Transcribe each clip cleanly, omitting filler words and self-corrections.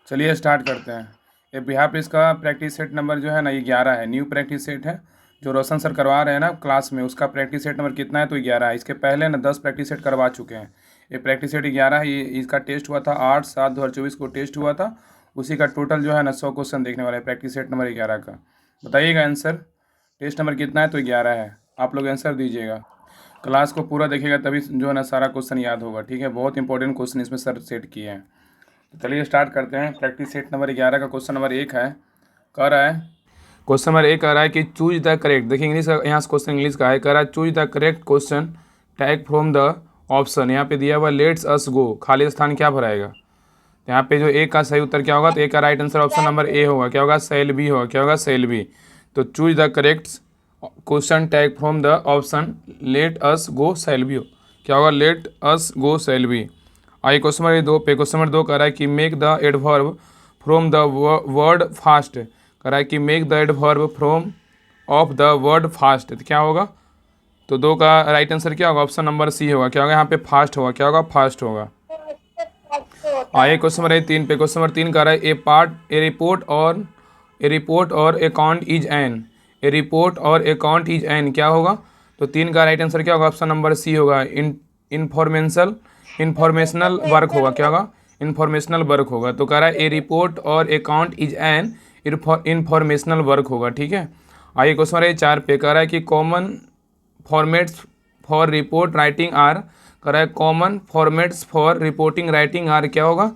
चलिए स्टार्ट करते हैं। ये बिहार पुलिस का प्रैक्टिस सेट नंबर जो है ना, ये 11 है। न्यू प्रैक्टिस सेट है जो रोशन सर करवा रहे हैं ना क्लास में। उसका प्रैक्टिस सेट नंबर कितना है? तो 11 है। इसके पहले ना 10 प्रैक्टिस सेट करवा चुके हैं। ये प्रैक्टिस सेट 11 है। ये इसका टेस्ट हुआ था 8/7/2024 को टेस्ट हुआ था। उसी का टोटल जो है ना 100 क्वेश्चन देखने वाला है प्रैक्टिस सेट नंबर 11 का। बताइएगा आंसर, टेस्ट नंबर कितना है? तो 11 है। आप लोग आंसर दीजिएगा। क्लास को पूरा देखिएगा तभी जो है ना सारा क्वेश्चन याद होगा। ठीक है, बहुत इंपॉर्टेंट क्वेश्चन इसमें सर सेट किए हैं। तो चलिए स्टार्ट करते हैं। प्रैक्टिस सेट नंबर 11 का क्वेश्चन नंबर 1 है। कह रहा है, क्वेश्चन नंबर 1 कह रहा है कि चूज द करेक्ट। देखिए इंग्लिश का, यहाँ से क्वेश्चन इंग्लिश का है। कह रहा है choose the correct question tag from the option. यहाँ पे दिया हुआ लेट्स अस गो, खाली स्थान क्या भराएगा? तो यहाँ पे जो ए का सही उत्तर क्या होगा? तो ए का right answer option number A होगा। क्या होगा? सेल बी होगा। क्या होगा? Shall we. तो choose the correct question tag from the option let us go shall we हो। क्या होगा? Let us go shall we. आइए क्वेश्चन नंबर 2 पे। क्वेश्चन नंबर 2 कह रहा है कि make the adverb from the word fast. कह रहा है कि make the adverb from of the word fast. तो क्या होगा? तो 2 का राइट आंसर क्या होगा? ऑप्शन नंबर सी होगा। क्या होगा? यहाँ पे फास्ट होगा। क्या होगा? फास्ट होगा। आइए क्वेश्चन नंबर 3 पे। क्वेश्चन नंबर 3 कह रहा है ए रिपोर्ट और account is an. A report और अकाउंट इज एन क्या होगा? तो 3 का राइट आंसर क्या होगा? ऑप्शन नंबर सी होगा। इन्फॉर्मेशनल वर्क होगा। क्या होगा? इन्फॉर्मेशनल वर्क होगा। तो कह रहा है ए रिपोर्ट और account is an informational work होगा। ठीक है। आइए क्वेश्चन नंबर 4 पे। कह रहा है कि common formats for report writing are. कह रहा है common formats for reporting writing are क्या होगा?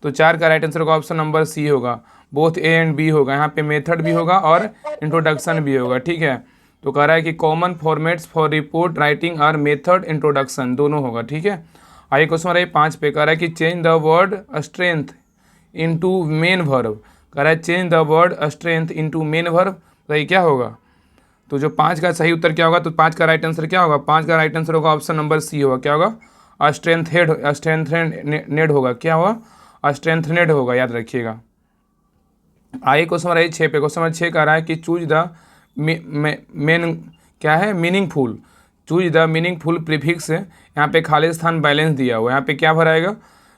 तो 4 का राइट आंसर का ऑप्शन नंबर सी होगा। बोथ ए एंड बी होगा। यहाँ पे मेथड भी होगा और इंट्रोडक्शन भी होगा। ठीक है। तो कह रहा है कि common formats for report writing are method introduction दोनों होगा। ठीक है। आइए क्वेश्चन नंबर 5 पे। कह रहा है कि change the word strength into main verb. कह रहा है change the word strength into main verb. तो ये क्या होगा? तो जो 5 का सही उत्तर क्या होगा? तो 5 का राइट आंसर क्या होगा? 5 का राइट आंसर होगा ऑप्शन नंबर सी होगा। क्या होगा? स्ट्रेंथेड होगा। क्या होगा? स्ट्रेंथनेड होगा। याद रखिएगा। आइए क्वेश्चन नंबर 6 पे। क्वेश्चन नंबर 6 कह रहा है कि चूज द मेन क्या है? Meaningful. Choose the meaningful prefix. यहाँ पे खाली स्थान बैलेंस दिया हुआ है। यहाँ पे क्या भराएगा?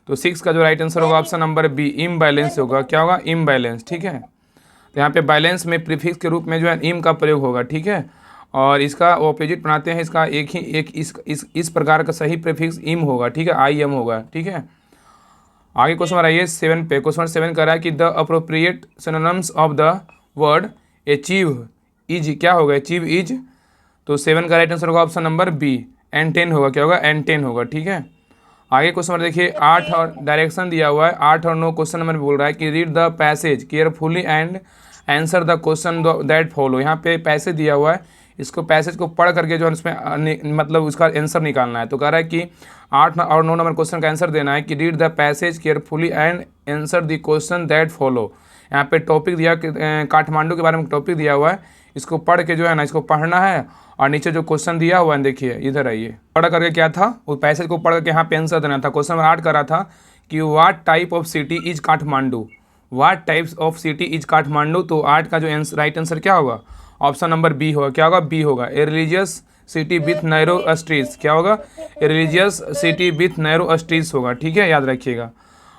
तो 6 का जो राइट आंसर होगा ऑप्शन नंबर बी इम्बैलेंस होगा। क्या होगा? इम्बैलेंस। ठीक है। तो यहाँ पे बैलेंस में प्रीफिक्स के रूप में जो है इम का प्रयोग होगा। ठीक है। और इसका ऑपोजिट बनाते हैं। इसका एक इस प्रकार का सही प्रीफिक्स इम होगा। ठीक है, आई एम होगा। ठीक है। आगे क्वेश्चन आ रहा है 7 पे। क्वेश्चन 7 कर रहा है कि the appropriate synonyms of the word achieve is क्या होगा? Achieve is. तो 7 का राइट आंसर होगा ऑप्शन नंबर बी एंटेन होगा। क्या होगा? एंटेन होगा। ठीक है। आगे क्वेश्चन नंबर देखिए 8 और डायरेक्शन दिया हुआ है 8 और 9 क्वेश्चन नंबर बोल रहा है कि read the passage carefully and answer the question that follow. यहाँ पे पैसेज दिया हुआ है, इसको पैसेज को पढ़ करके जो है उसमें मतलब उसका आंसर निकालना है। तो कह रहा है कि 8 और 9 नंबर क्वेश्चन का आंसर देना है कि read the passage carefully and answer the question that follow. यहाँ पे टॉपिक दिया काठमांडू के बारे में टॉपिक दिया हुआ है, इसको पढ़ के जो है ना इसको पढ़ना है। और नीचे जो क्वेश्चन दिया हुआ है देखिए, इधर आइए, पढ़ करके क्या था वो पैसेज को पढ़ करके यहाँ पे आंसर देना था। क्वेश्चन नंबर 8 कर रहा था कि what type of city is Kathmandu. What types of city is Kathmandu. तो 8 का जो राइट आंसर क्या होगा? ऑप्शन नंबर बी होगा। क्या होगा? बी होगा। A religious city with narrow streets. क्या होगा? A religious city with narrow streets होगा। ठीक है, याद रखिएगा।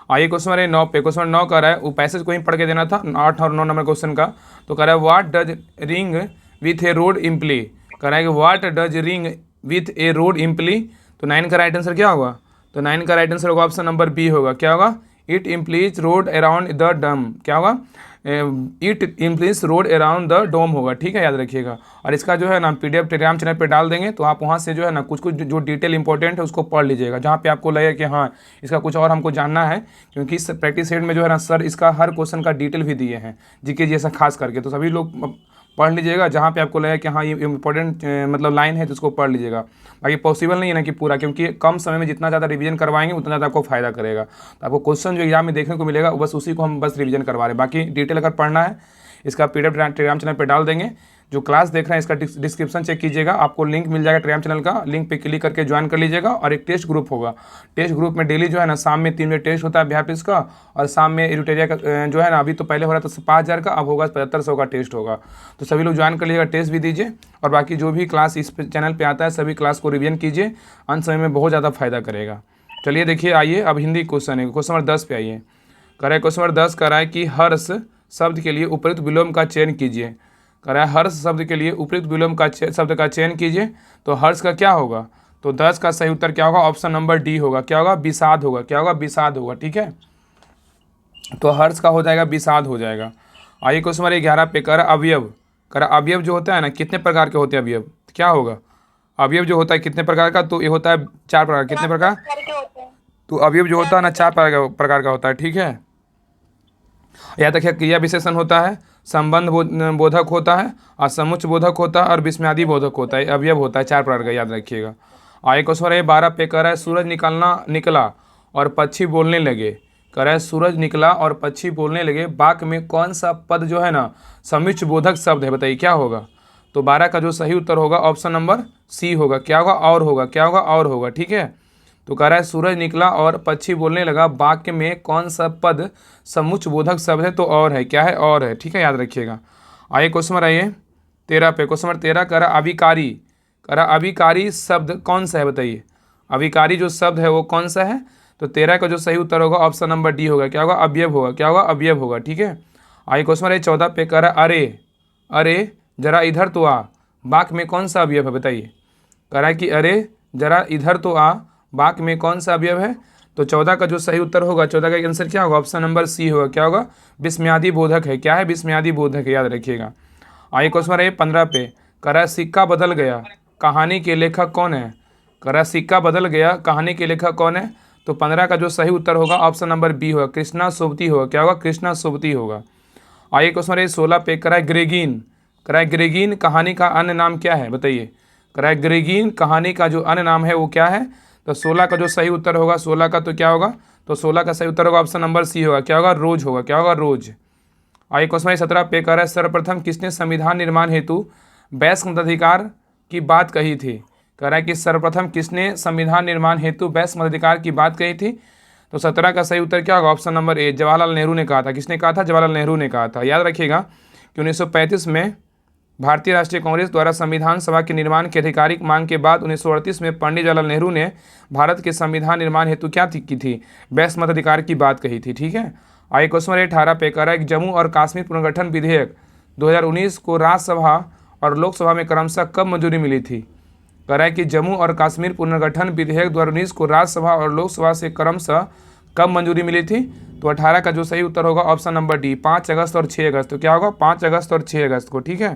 आइए क्वेश्चन नंबर 9 पे। क्वेश्चन नंबर 9 कर रहा है वो पैसेज को ही पढ़ के देना था 8 और 9 नंबर क्वेश्चन का। तो कह रहा है what does ring with a road imply. कह रहा है कि what does ring with a road imply. तो 9 का राइट आंसर क्या होगा? तो 9 का राइट आंसर होगा ऑप्शन नंबर बी होगा। क्या होगा? It implies road around the dome. क्या होगा? It implies road around the dome होगा। ठीक है, याद रखिएगा। और इसका जो है ना पीडीएफ टेलीग्राम चैनल पे डाल देंगे, तो आप वहाँ से जो है ना कुछ कुछ जो डिटेल इंपॉर्टेंट है उसको पढ़ लीजिएगा, जहाँ पे आपको लगे कि हाँ इसका कुछ और हमको जानना है। क्योंकि इस प्रैक्टिस सेट में जो है ना सर इसका हर क्वेश्चन का डिटेल भी दिए हैं, जीके जैसा खास करके। तो सभी लोग पढ़ लीजिएगा, जहाँ पे आपको लगे कि हाँ ये इंपॉर्टेंट मतलब लाइन है तो उसको पढ़ लीजिएगा। बाकी पॉसिबल नहीं है ना कि पूरा, क्योंकि कम समय में जितना ज़्यादा रिवीजन करवाएंगे उतना ज़्यादा आपको फायदा करेगा। तो आपको क्वेश्चन जो एग्जाम में देखने को मिलेगा बस उसी को हम बस रिवीजन करवा रहे हैं। बाकी डिटेल अगर पढ़ना है इसका पीडीएफ टेलीग्राम चैनल पर डाल देंगे। जो क्लास देख रहे हैं इसका डिस्क्रिप्शन चेक कीजिएगा, आपको लिंक मिल जाएगा टेलीग्राम चैनल का, लिंक पे क्लिक करके ज्वाइन कर लीजिएगा। और एक टेस्ट ग्रुप होगा, टेस्ट ग्रुप में डेली जो है ना शाम में 3 बजे टेस्ट होता है बिहार पुलिस का, और शाम में एरिटेरिया का जो है ना अभी तो पहले हो रहा था 5000 का, अब होगा 7500 का टेस्ट होगा। तो सभी लोग ज्वाइन कर लीजिएगा, टेस्ट भी दीजिए। और बाकी जो भी क्लास इस चैनल पर आता है सभी क्लास को रिवीजन कीजिए, अंत समय में बहुत ज़्यादा फायदा करेगा। चलिए देखिए, आइए अब हिंदी क्वेश्चन है, क्वेश्चन नंबर 10 पे आइए। कह रहा है क्वेश्चन नंबर 10 कह रहा है कि हर्ष शब्द के लिए उपयुक्त विलोम का चयन कीजिए। कह रहा है हर्ष शब्द के लिए उपयुक्त विलोम का शब्द का चयन कीजिए। तो हर्ष का क्या होगा, तो 10 का सही उत्तर क्या होगा, ऑप्शन नंबर डी होगा। क्या होगा, विषाद होगा। क्या होगा, विषाद होगा। ठीक है, तो हर्ष का हो जाएगा विषाद हो जाएगा। आइए क्वेश्चन नंबर 11 पे कह रहा अवयव। कह रहा अवयव जो होता है ना, कितने प्रकार के होते हैं अवयव, क्या होगा अवयव जो होता है कितने प्रकार का, तो ये होता है 4 प्रकार। कितने प्रकार, तो अवयव जो होता है ना 4 प्रकार का होता है। ठीक है, याद रखिए क्रिया विशेषण होता है, संबंध बोधक होता है, और समुच्च बोधक होता है, और विस्मयादि बोधक होता है। अवयव होता है 4 प्रकार का, याद रखिएगा। आगे क्वेश्चन है 12 पे कह रहा है सूरज निकला और पक्षी बोलने लगे। कह रहा है सूरज निकला और पक्षी बोलने लगे, वाक्य में कौन सा पद जो है ना समुच्च बोधक शब्द है, बताइए क्या होगा। तो 12 का जो सही उत्तर होगा ऑप्शन नंबर सी होगा। क्या होगा, और होगा। क्या होगा, और होगा। ठीक है, तो कह रहा है सूरज निकला और पक्षी बोलने लगा, वाक्य में कौन सा पद समुच्च बोधक शब्द है, तो और है। क्या है, और है। ठीक है, याद रखिएगा। आइए क्वेश्चन नंबर 13 पे। क्वेश्चन नंबर 13 कह रहा अभिकारी। कह रहा अभिकारी शब्द कौन सा है, बताइए अभिकारी जो शब्द है वो कौन सा है। तो 13 का जो सही उत्तर होगा ऑप्शन नंबर डी होगा। क्या होगा, अवयव होगा। क्या होगा, अवयव होगा। ठीक है, आइए क्वेश्चन नंबर 14 पे कह रहा अरे अरे जरा इधर तो आ, वाक्य में कौन सा अवयव है, बताइए। कह रहा है कि अरे जरा इधर तो आ, वाक्य में कौन सा अवयव है। तो 14 का जो सही उत्तर होगा, 14 का आंसर क्या होगा, ऑप्शन नंबर सी होगा। क्या होगा, विस्मयादि बोधक है। क्या है, विस्मयादि बोधक है, याद रखिएगा। आइए क्वेश्चन नंबर 15 पे कह रहा है सिक्का बदल गया, कहानी के लेखक कौन है। कह रहा है सिक्का बदल गया, कहानी के लेखक कौन है। तो 15 का जो सही उत्तर होगा ऑप्शन नंबर बी होगा, कृष्णा सोबती होगा। क्या होगा, कृष्णा सोबती होगा। आइए क्वेश्चन नंबर 16 पे कह रहा है ग्रेगीन। कह रहा है ग्रेगीन कहानी का अन्य नाम क्या है, बताइए। कह रहा है ग्रेगीन कहानी का जो अन्य नाम है वो क्या है। तो 16 का जो सही उत्तर होगा 16 का, तो क्या होगा, तो 16 का सही उत्तर होगा ऑप्शन नंबर सी होगा। क्या होगा, रोज होगा। क्या होगा, रोज। आइए क्वेश्चन नंबर 17 पे कह रहा है सर्वप्रथम किसने संविधान निर्माण हेतु वयस्क मताधिकार की बात कही थी। कह रहा है कि सर्वप्रथम किसने संविधान निर्माण हेतु वयस्क मताधिकार की बात कही थी। तो 17 का सही उत्तर क्या होगा, ऑप्शन नंबर ए, जवाहरलाल नेहरू ने कहा था। किसने कहा था, जवाहरलाल नेहरू ने कहा था। याद रखिएगा कि 1935 में भारतीय राष्ट्रीय कांग्रेस द्वारा संविधान सभा के निर्माण की आधिकारिक मांग के बाद 1938 में पंडित जवाहरलाल नेहरू ने भारत के संविधान निर्माण हेतु क्या की थी, वयस्क मताधिकार की बात कही थी। ठीक है, आइए क्वेश्चन नंबर 18 पे कह रहा है कि जम्मू और कश्मीर पुनर्गठन विधेयक 2019 को राज्यसभा और लोकसभा में क्रमशः कब मंजूरी मिली थी। कह रहा है कि जम्मू और कश्मीर पुनर्गठन विधेयक 2019 को राज्यसभा और लोकसभा से क्रमशः कब मंजूरी मिली थी। तो 18 का जो सही उत्तर होगा ऑप्शन नंबर डी, 5 अगस्त और 6 अगस्त। तो क्या होगा, 5 अगस्त और 6 अगस्त को। ठीक है,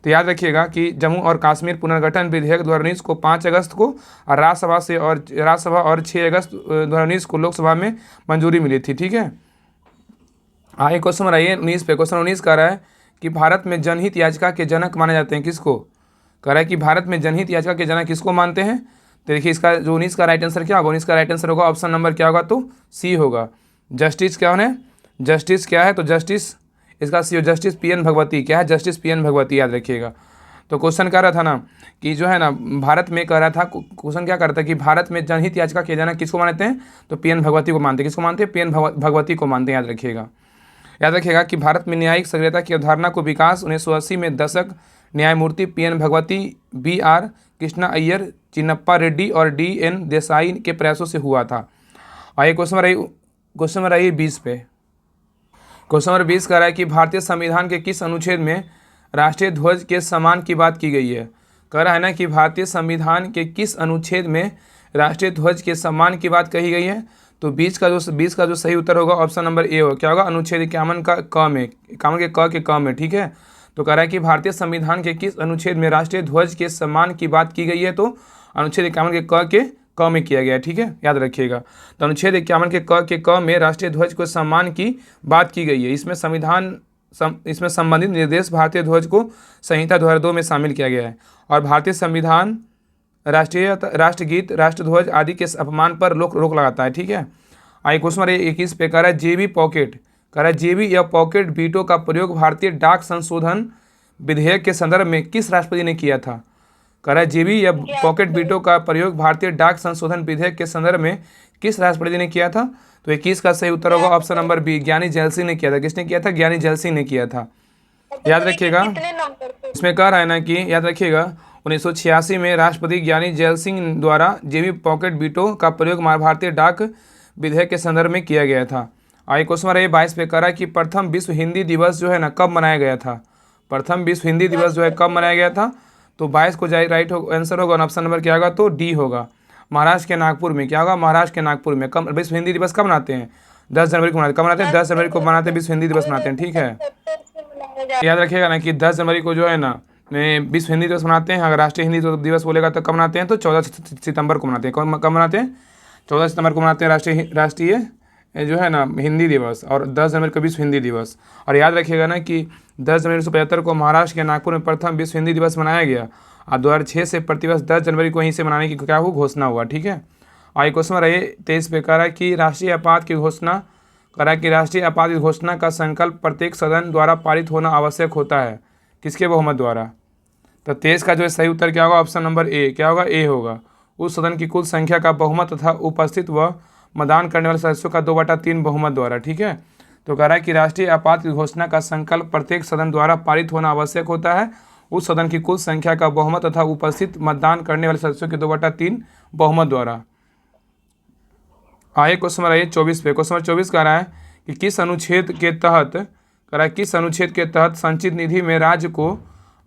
तो याद रखिएगा कि जम्मू और कश्मीर पुनर्गठन विधेयक 2019 को 5 अगस्त को और राज्यसभा और 6 अगस्त 2019 को लोकसभा में मंजूरी मिली थी। ठीक है, आगे क्वेश्चन नंबर 19 पे। क्वेश्चन 19 कह रहा है कि भारत में जनहित याचिका के जनक माने जाते हैं किसको। कह रहा है कि भारत में जनहित याचिका के जनक किसको मानते हैं। तो देखिए इसका जो 19 का राइट आंसर क्या होगा, 19 का राइट आंसर होगा ऑप्शन नंबर क्या होगा, तो सी होगा। जस्टिस क्या है, जस्टिस क्या है, तो जस्टिस इसका सी हो, जस्टिस PN भगवती। क्या है, जस्टिस PN भगवती, याद रखिएगा। तो क्वेश्चन कह रहा था ना कि जो है ना भारत में कह रहा था, क्वेश्चन क्या कर रहा था कि भारत में जनहित याचिका किए जाना किसको मानते हैं, तो PN भगवती को मानते हैं। किसको मानते हैं, PN भगवती को मानते हैं। याद रखिएगा। याद रखिएगा कि भारत में न्यायिक सक्रियता की अवधारणा को विकास 1980 में दशक न्यायमूर्ति PN भगवती, BR कृष्णा अय्यर, चिन्नप्पा रेड्डी और DN देसाई के प्रयासों से हुआ था। आइए क्वेश्चन नंबर 20 पे। क्वेश्चन नंबर 20 कह रहा है कि भारतीय संविधान के किस अनुच्छेद में राष्ट्रीय ध्वज के सम्मान की बात की गई है। कह रहा है ना कि भारतीय संविधान के किस अनुच्छेद में राष्ट्रीय ध्वज के सम्मान की बात कही गई है। तो 20 का जो सही उत्तर होगा ऑप्शन नंबर ए होगा। क्या होगा, अनुच्छेद 51 का क में, 51 के क के क में। ठीक है, तो कह रहा है कि भारतीय संविधान के किस अनुच्छेद में राष्ट्रीय ध्वज के सम्मान की बात की गई है। तो अनुच्छेद 51 के क में किया गया है। ठीक है, याद रखिएगा। तो अनुच्छेद 51 के क में राष्ट्रीय ध्वज को सम्मान की बात की गई है। इसमें संबंधित निर्देश भारतीय ध्वज को संहिता 2002 में शामिल किया गया है। और भारतीय संविधान राष्ट्रगीत, राष्ट्रध्वज आदि के अपमान पर रोक लगाता है। ठीक है, आइए क्वेश्चन नंबर 21 पे कह रहा है JB पॉकेट। कह रहा है JB या पॉकेट वीटो का प्रयोग भारतीय डाक संशोधन विधेयक के संदर्भ में किस राष्ट्रपति ने किया था। कह रहा है JB या पॉकेट वीटो का प्रयोग भारतीय डाक संशोधन विधेयक के संदर्भ में किस राष्ट्रपति ने किया था। तो 21 का सही उत्तर होगा ऑप्शन नंबर बी, ज्ञानी जैल सिंह ने किया था। किसने किया था, ज्ञानी जैल सिंह ने किया था। याद रखिएगा, इसमें कह रहा है ना कि याद रखिएगा 1986 में राष्ट्रपति ज्ञानी जैल सिंह द्वारा JB पॉकेट वीटो का प्रयोग भारतीय डाक विधेयक के संदर्भ में किया गया था। आगे क्वेश्चन नंबर 22 पे कह रहा है कि प्रथम विश्व हिंदी दिवस जो है ना कब मनाया गया था। प्रथम विश्व हिंदी दिवस जो है कब मनाया गया था। तो 22 को राइट आंसर होगा, ऑप्शन नंबर क्या होगा, तो डी होगा। महाराष्ट्र के नागपुर में। क्या होगा, महाराष्ट्र के नागपुर में। कब विश्व हिंदी दिवस कब मनाते हैं, 10 जनवरी को मनाते हैं। कब मनाते हैं, 10 जनवरी को मनाते हैं, विश्व हिंदी दिवस मनाते हैं। ठीक है, याद रखिएगा ना कि 10 जनवरी को जो है ना विश्व हिंदी दिवस मनाते हैं। अगर राष्ट्रीय हिंदी दिवस बोलेगा तो कब मनाते हैं, तो 14 सितंबर को मनाते हैं। कब मनाते हैं, 14 सितंबर को मनाते हैं राष्ट्रीय जो है ना हिंदी दिवस, और 10 जनवरी को विश्व हिंदी दिवस। और याद रखिएगा ना कि 10 जनवरी 1975 को महाराष्ट्र के नागपुर में प्रथम विश्व हिंदी दिवस मनाया गया, और 2006 से प्रतिवर्ष 10 जनवरी को यहीं से मनाने की क्या हुआ, घोषणा हुआ। ठीक है, आगे क्वेश्चन रहे 23 पे कह रहा है कि राष्ट्रीय आपात की घोषणा, कह रहा है कि राष्ट्रीय आपात की घोषणा का संकल्प प्रत्येक सदन द्वारा पारित होना आवश्यक होता है, किसके बहुमत द्वारा। तो 23 का जो है सही उत्तर क्या होगा, ऑप्शन नंबर ए। क्या होगा, ए होगा। उस सदन की कुल संख्या का बहुमत तथा उपस्थित व मतदान करने वाले सदस्यों का 2/3 बहुमत द्वारा। ठीक है, तो कह रहा है कि राष्ट्रीय आपात की घोषणा का संकल्प प्रत्येक सदन द्वारा पारित होना आवश्यक होता है उस सदन की कुल संख्या का बहुमत तथा उपस्थित मतदान करने वाले सदस्यों के 2/3 बहुमत द्वारा। आगे क्वेश्चन नंबर 24 पे। क्वेश्चन नंबर 24 कह रहा है कि किस अनुच्छेद के तहत, कह रहा है किस अनुच्छेद के तहत संचित निधि में राज्य को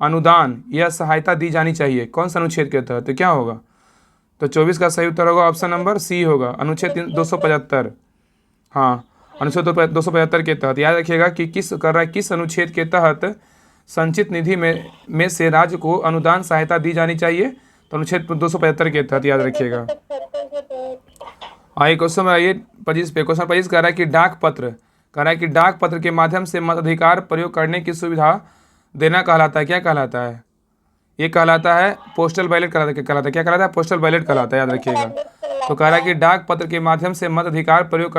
अनुदान या सहायता दी जानी चाहिए। कौन सा अनुच्छेद के तहत, तो क्या होगा, तो 24 का सही उत्तर होगा ऑप्शन नंबर सी होगा, अनुच्छेद 275। हाँ, अनुच्छेद 275 के तहत। याद रखिएगा कि किस कर रहा है, किस अनुच्छेद के तहत संचित निधि में से राज्य को अनुदान सहायता दी जानी चाहिए, तो अनुच्छेद 275 के तहत, याद रखिएगा। आइए क्वेश्चन आइए 25 पे। क्वेश्चन 25 कह रहा है कि डाक पत्र, कह रहा है कि डाक पत्र के माध्यम से मताधिकार प्रयोग करने की सुविधा देना कहलाता है, क्या कहलाता है, ये कहलाता है पोस्टल बैलेट कहलाता है। क्या कहलाता है, पोस्टल बैलेट कहलाता है, याद रखिएगा। तो कह रहा है कि डाक पत्र के माध्यम से मताधिकार प्रयोग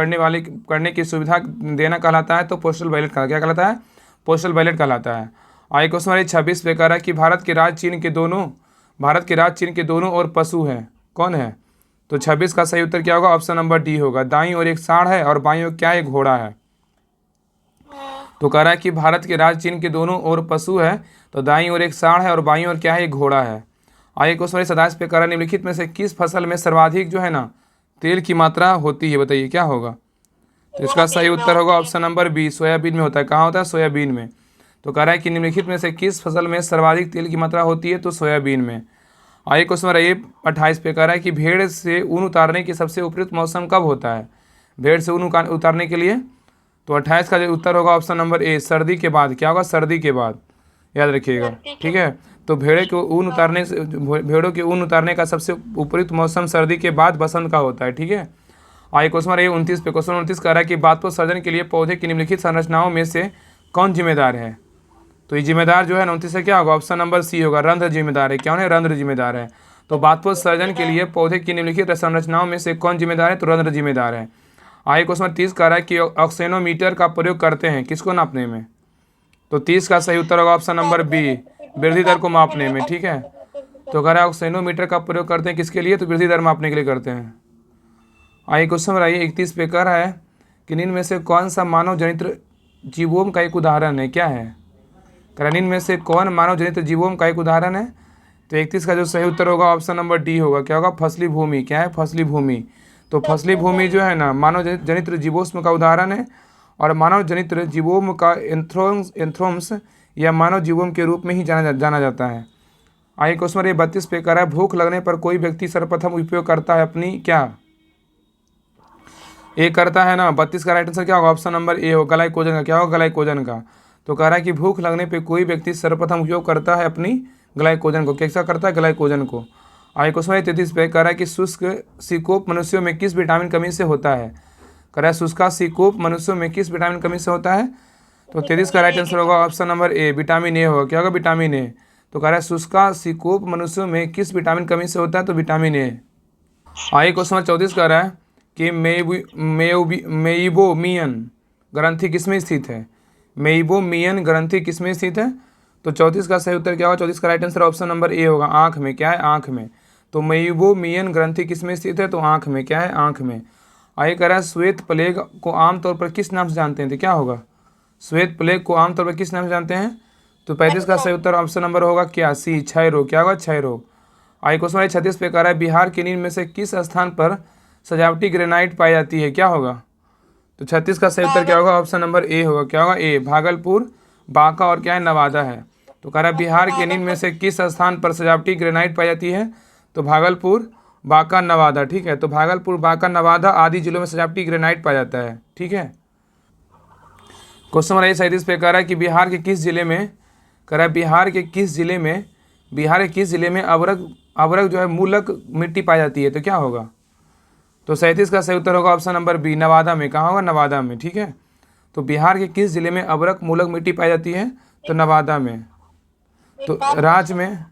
करने की सुविधा देना कहलाता है, तो पोस्टल बैलेट कहलाता है। क्या कहलाता है, पोस्टल बैलेट कहलाता है। आगे क्वेश्चन नंबर 26 पे कह रहा है कि भारत के राज्य चीन के दोनों ओर पशु हैं, कौन है। तो 26 का सही उत्तर क्या होगा, ऑप्शन नंबर डी होगा। दाईं ओर एक सांड है और बाईं ओर क्या है, एक घोड़ा है। तो कह रहा है कि भारत के राज्य चीन के दोनों ओर पशु है, तो दाईं ओर एक सांड है और बाईं ओर क्या है, एक घोड़ा है। आगे क्वेश्चन 27 पे कह रहा है निम्नलिखित में से किस फसल में सर्वाधिक जो है ना तेल की मात्रा होती है, बताइए क्या होगा। तो इसका सही उत्तर होगा ऑप्शन नंबर बी, सोयाबीन में होता है। कहाँ होता है, सोयाबीन में। तो कह रहा है कि निम्नलिखित में से किस फसल में सर्वाधिक तेल की मात्रा होती है, तो सोयाबीन में। आगे क्वेश्चन नंबर 28 पे कह रहा है कि भेड़ से ऊन उतारने की सबसे उपयुक्त मौसम कब होता है, भेड़ से ऊन उतारने के लिए। तो 28 का जो उत्तर होगा ऑप्शन नंबर ए, सर्दी के बाद। क्या होगा, सर्दी के बाद, याद रखिएगा। ठीक है, तो भेड़ों के ऊन उतारने का सबसे उपयुक्त मौसम सर्दी के बाद बसंत का होता है। ठीक है, आगे क्वेश्चन नंबर 29 पे। क्वेश्चन 29 कह रहा है कि बाष्पोत्सर्जन सर्जन के लिए पौधे की निम्नलिखित संरचनाओं में से कौन जिम्मेदार है। तो ये जिम्मेदार जो है 29 से क्या होगा, ऑप्शन नंबर सी होगा, रंध्र जिम्मेदार है। क्या है, रंध्र जिम्मेदार है। तो बाष्पोत्सर्जन सर्जन के लिए पौधे की निम्नलिखित संरचनाओं में से कौन जिम्मेदार है, तो रंध्र जिम्मेदार है। आगे क्वेश्चन 30 कह रहा है कि ऑक्सेनोमीटर का प्रयोग करते हैं किसको नापने में। तो 30 का सही उत्तर होगा ऑप्शन नंबर बी, वृद्धि दर को मापने में। ठीक है, तो कह रहा है ऑक्सेनोमीटर का प्रयोग करते हैं किसके लिए, तो वृद्धि दर मापने के लिए करते हैं। आइए क्वेश्चन बनाइए 31 पे कह रहा है कि निम्न में से कौन सा मानव जनित जीवों का एक उदाहरण है, क्या है, कह रहा है निम्न में से कौन मानव जनित जीवों का एक उदाहरण है। तो 31 का जो सही उत्तर होगा ऑप्शन नंबर डी होगा। क्या होगा, फसली भूमि। क्या है, फसली भूमि। तो फसली भूमि जो है ना मानव जनित जीवों का उदाहरण है, और मानव जनित जीवों का एंथ्रोम्स या मानव जीवों के रूप में ही जाना जाता है। आइए क्वेश्चन नंबर 32 पे कह रहा है भूख लगने पर कोई व्यक्ति सर्वप्रथम उपयोग करता है अपनी क्या, ए करता है ना। 32 का राइट आंसर क्या होगा, ऑप्शन नंबर ए हो, ग्लाइकोजन का। क्या होगा, ग्लाइकोजन का। तो कह रहा है कि भूख लगने पे कोई व्यक्ति सर्वप्रथम उपयोग करता है अपनी ग्लाइकोजन को। कैसा करता है, ग्लाइकोजन को। आगे क्वेश्चन 33 पे कह रहा है कि शुष्क सिकोप मनुष्यों में किस विटामिन कमी से होता है। कह रहा है शुष्क सिकोप मनुष्यों में किस विटामिन कमी से होता है। तो 33 का राइट आंसर होगा option number A, vitamin A होगा। क्या होगा, विटामिन ए। तो कह रहा है शुष्क सिकोप मनुष्यों में किस विटामिन कमी से होता है, तो विटामिन ए। आगे क्वेश्चन 34 कह रहा है कि मेइबोमियन ग्रंथि किसमें स्थित है। मेइबोमियन ग्रंथि किसमें स्थित है। तो 34 का सही उत्तर क्या होगा, 34 का right answer option number A होगा, आँख में। क्या है, आँख में। तो मेइबोमियन ग्रंथि किसमें स्थित है, तो आँख में। क्या है, आँख में। आगे कह रहा है श्वेत प्लेग को आमतौर पर किस नाम से जानते हैं, तो क्या होगा, श्वेत प्लेग को आमतौर पर किस नाम से जानते हैं। तो 35 का सही उत्तर ऑप्शन नंबर होगा क्या, सी, क्षय रोग। क्या होगा, क्षय रोग। आगे क्वेश्चन 36 पे कह रहा है बिहार के निम्न में से किस स्थान पर सजावटी ग्रेनाइट पाई जाती है, क्या होगा। तो 36 का सही उत्तर क्या होगा? ऑप्शन नंबर ए होगा। क्या होगा? ए, भागलपुर, बांका और क्या है, नवादा है। तो कह रहा है बिहार के निम्न में से किस स्थान पर सजावटी ग्रेनाइट पाई जाती है? तो भागलपुर, बांका, नवादा। ठीक है, तो भागलपुर, बांका, नवादा आदि जिलों में सजावटी ग्रेनाइट पाया जाता है। ठीक है, क्वेश्चन नंबर 37 पे कह रहा है कि बिहार के किस जिले में, कह रहा है बिहार के किस जिले में अवरक अवरक जो है मूलक मिट्टी पाई जाती है? तो क्या होगा? तो 37 का सही उत्तर होगा ऑप्शन नंबर बी, नवादा में। कहाँ होगा? नवादा में। ठीक है, तो बिहार के किस जिले में अवरक मूलक मिट्टी पाई जाती है? तो नवादा में। तो राज्य में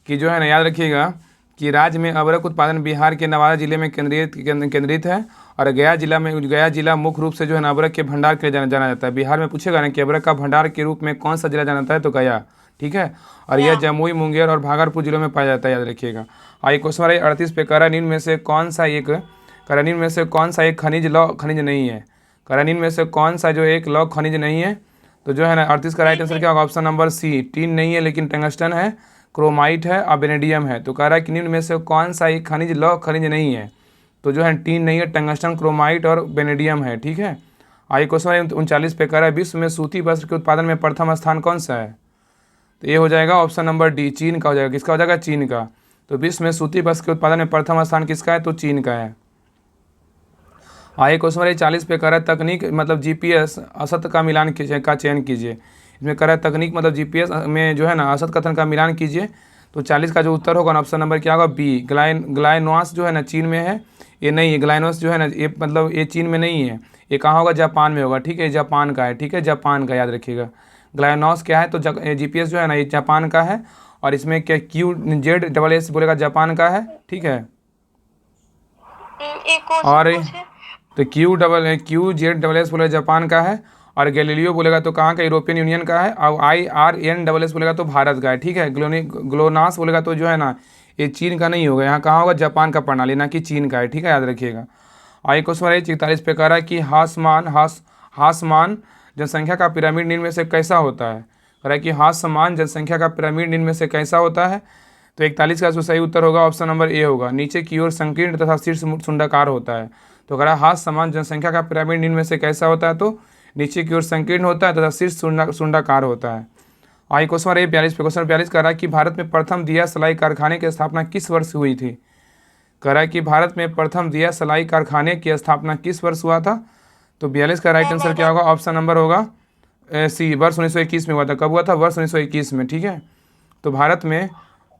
कि जो है ना, याद रखिएगा कि राज्य में अवरक उत्पादन बिहार के नवादा जिले में केंद्रित है। और गया जिला मुख्य रूप से जो है ना अवरक के भंडार के लिए जाना जाता है। बिहार में पूछेगा ना कि अवरक का भंडार के रूप में कौन सा जिला जाना जाता है? तो गया। ठीक है, और यह जमुई, मुंगेर और भागलपुर जिलों में पाया जाता है, याद रखिएगा। आइए क्वेश्चन नंबर 38 पे कह रहा है निम्न में से कौन सा एक खनिज लौह खनिज नहीं है? कह रहा है निम्न में से कौन सा जो एक लौह खनिज नहीं है? तो जो है ना 38 का राइट आंसर क्या होगा? ऑप्शन नंबर सी, टीन नहीं है लेकिन टंगस्टन है, क्रोमाइट है और वेनेडियम है। तो कह रहा है कि निम्न में से कौन सा एक खनिज लौह खनिज नहीं है? तो जो है टीन नहीं है, टंगस्टन, क्रोमाइट और वेनेडियम है। ठीक है, आइए क्वेश्चन 39 पे कह रहा है विश्व में सूती वस्त्र के उत्पादन में प्रथम स्थान कौन सा है? तो ये हो जाएगा ऑप्शन नंबर डी, चीन का हो जाएगा। किसका हो जाएगा? चीन का। तो विश्व में सूती वस्त्र के उत्पादन में प्रथम स्थान किसका है? तो चीन का है। आइए क्वेश्चन नंबर 40 पे कह रहा है तकनीक मतलब जीपीएस असत्य का मिलान कीजिए, का चयन कीजिए। इसमें कह रहा है तकनीक मतलब जीपीएस में जो है ना असत्य कथन का मिलान कीजिए। तो 40 का जो उत्तर होगा ना ऑप्शन नंबर क्या होगा? बी, ग्लाइनोस जो है ना चीन में है, ये नहीं है। ग्लाइनोस जो है ना ये मतलब ये चीन में नहीं है, ये कहाँ होगा? जापान में होगा। ठीक है, जापान का है। ठीक है, जापान का, याद रखिएगा। ग्लाइनोस क्या है? तो जीपीएस जो है ना ये जापान का है। और इसमें क्या QZSS बोलेगा जापान का है। ठीक है, और तो QZSS बोलेगा जापान का है। और गैलीलियो बोलेगा तो कहाँ का? यूरोपियन यूनियन का है। और IRNSS बोलेगा तो भारत का है। ठीक है, ग्लोनास बोलेगा तो जो है ना ये चीन का नहीं होगा, यहाँ कहाँ होगा? जापान का प्रणाली, ना कि चीन का है। ठीक है, याद रखिएगा। आइए क्वेश्चन नंबर 41 पे कह रहा है कि हासमान जनसंख्या का पिरामिड निम्न में से कैसा होता है? कह रहा है कि हासमान जनसंख्या का पिरामिड निम्न में से कैसा होता है? तो 41 का जो सही उत्तर होगा ऑप्शन नंबर ए होगा, नीचे की ओर संकीर्ण तथा शीर्ष शुंडाकार होता है। तो कह रहा है हाथ समान जनसंख्या का पिरामिड निम्न में से कैसा होता है? तो नीचे की ओर संकीर्ण होता है तथा शीर्ष शुंडाकार होता है। आइए क्वेश्चन नंबर 42 पे, क्वेश्चन 42 कह रहा है कि भारत में प्रथम दिया सलाई कारखाने की स्थापना किस वर्ष हुई थी? कह रहा है कि भारत में प्रथम दिया सलाई कारखाने की स्थापना किस वर्ष हुआ था? तो 42 का राइट आंसर क्या होगा? ऑप्शन नंबर होगा सी, वर्ष 1921 में हुआ था। कब हुआ था? वर्ष 1921 में। ठीक है, तो भारत में